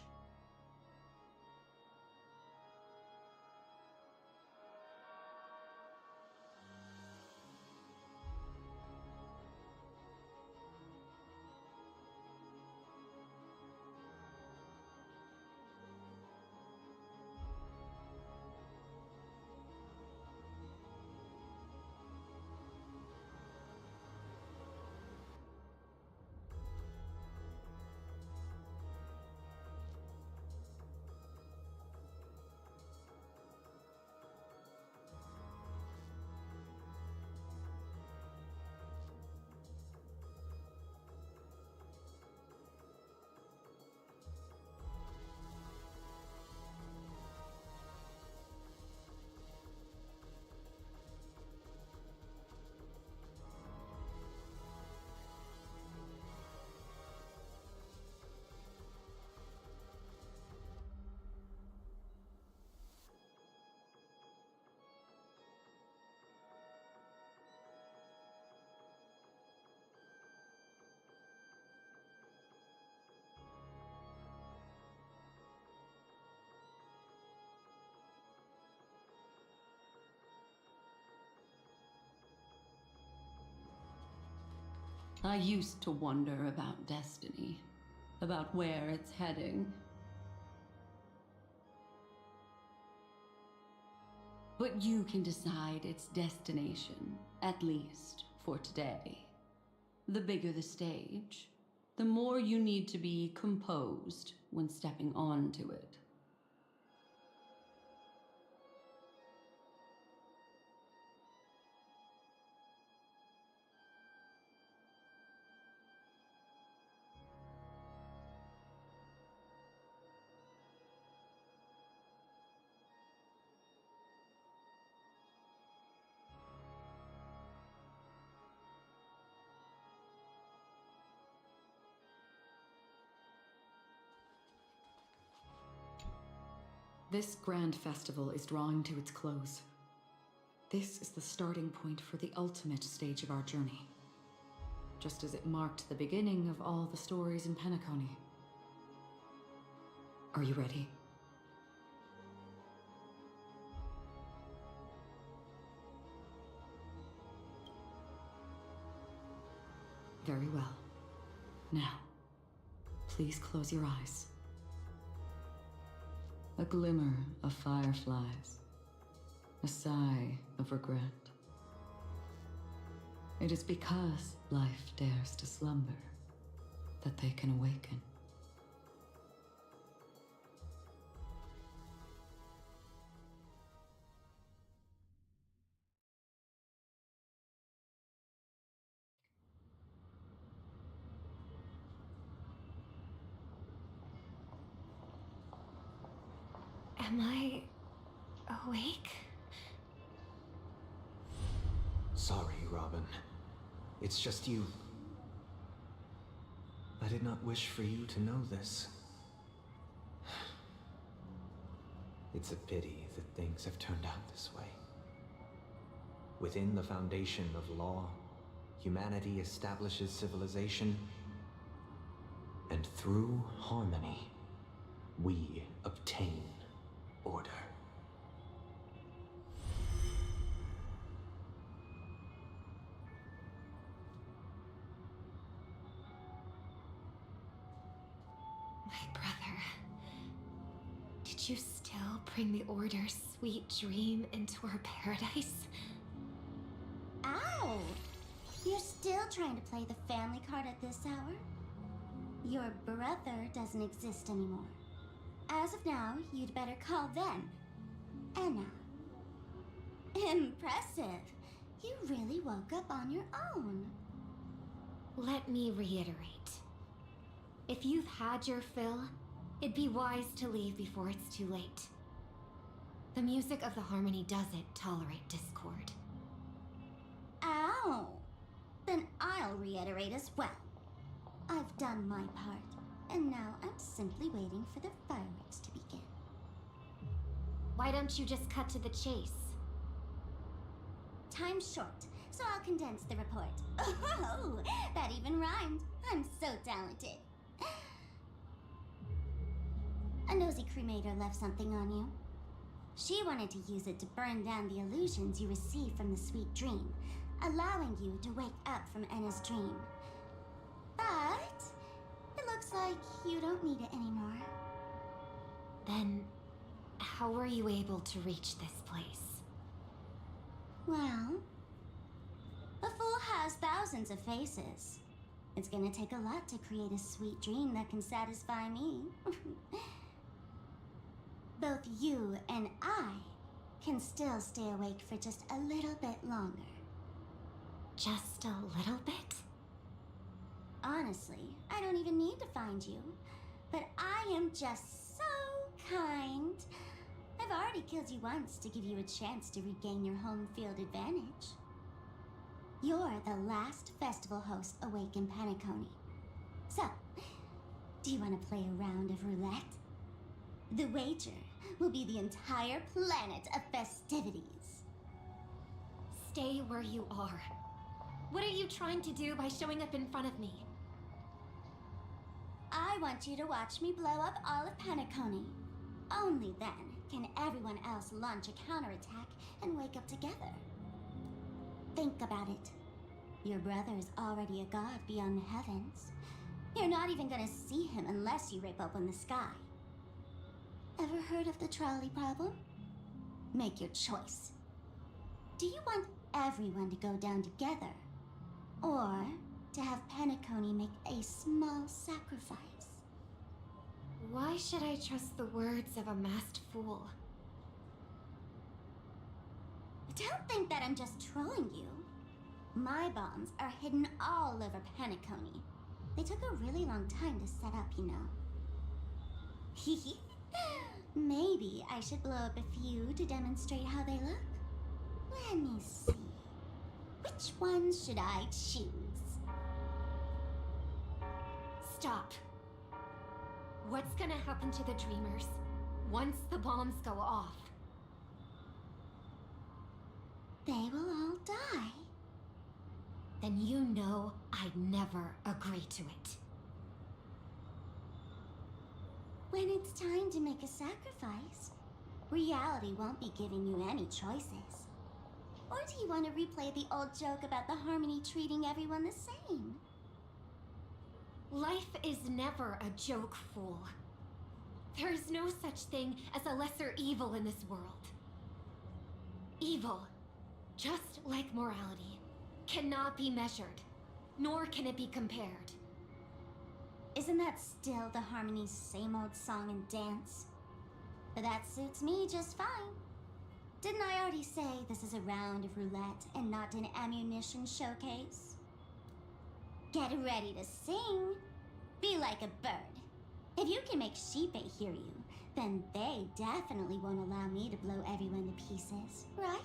I used to wonder about destiny, about where it's heading. But you can decide its destination, at least for today. The bigger the stage, the more you need to be composed when stepping onto it. This grand festival is drawing to its close. This is the starting point for the ultimate stage of our journey, just as it marked the beginning of all the stories in Penacony. Are you ready? Very well. Now, please close your eyes. A glimmer of fireflies, a sigh of regret. It is because life dares to slumber that they can awaken. Am I awake? Sorry, Robin. It's just you. I did not wish for you to know this. It's a pity that things have turned out this way. Within the foundation of law, humanity establishes civilization, and through harmony, we obtain order. My brother. Did you still bring the Order's sweet dream into our paradise? Ow! You're still trying to play the family card at this hour? Your brother doesn't exist anymore. As of now, you'd better call them Anna. Impressive. You really woke up on your own. Let me reiterate. If you've had your fill, it'd be wise to leave before it's too late. The music of the harmony doesn't tolerate discord. Ow! Then I'll reiterate as well. I've done my part, and now I'm simply waiting for the fireworks to begin. Why don't you just cut to the chase? Time's short, so I'll condense the report. Oh, that even rhymed. I'm so talented. A nosy cremator left something on you. She wanted to use it to burn down the illusions you received from the sweet dream, allowing you to wake up from Anna's dream. But it looks like you don't need it anymore. Then, how were you able to reach this place? Well, a fool has thousands of faces. It's gonna take a lot to create a sweet dream that can satisfy me. Both you and I can still stay awake for just a little bit longer. Just a little bit? Honestly, I don't even need to find you. But I am just so kind. I've already killed you once to give you a chance to regain your home field advantage. You're the last festival host awake in Penacony. So, do you want to play a round of roulette? The wager will be the entire planet of festivities. Stay where you are. What are you trying to do by showing up in front of me? I want you to watch me blow up all of Penacony. Only then can everyone else launch a counterattack and wake up together. Think about it. Your brother is already a god beyond the heavens. You're not even gonna see him unless you rip open the sky. Ever heard of the trolley problem? Make your choice. Do you want everyone to go down together? Or to have Penacony make a small sacrifice? Why should I trust the words of a masked fool? Don't think that I'm just trolling you. My bombs are hidden all over Penacony. They took a really long time to set up, you know. Hehe. Maybe I should blow up a few to demonstrate how they look. Let me see. Which ones should I choose? Stop. What's gonna happen to the dreamers once the bombs go off? They will all die. Then you know I'd never agree to it. When it's time to make a sacrifice, reality won't be giving you any choices. Or do you want to replay the old joke about the harmony treating everyone the same? Life is never a joke, fool. There is no such thing as a lesser evil in this world. Evil, just like morality, cannot be measured, nor can it be compared. Isn't that still the harmony's same old song and dance? But that suits me just fine. Didn't I already say this is a round of roulette and not an ammunition showcase? Get ready to sing. Be like a bird. If you can make sheep hear you, then they definitely won't allow me to blow everyone to pieces, right?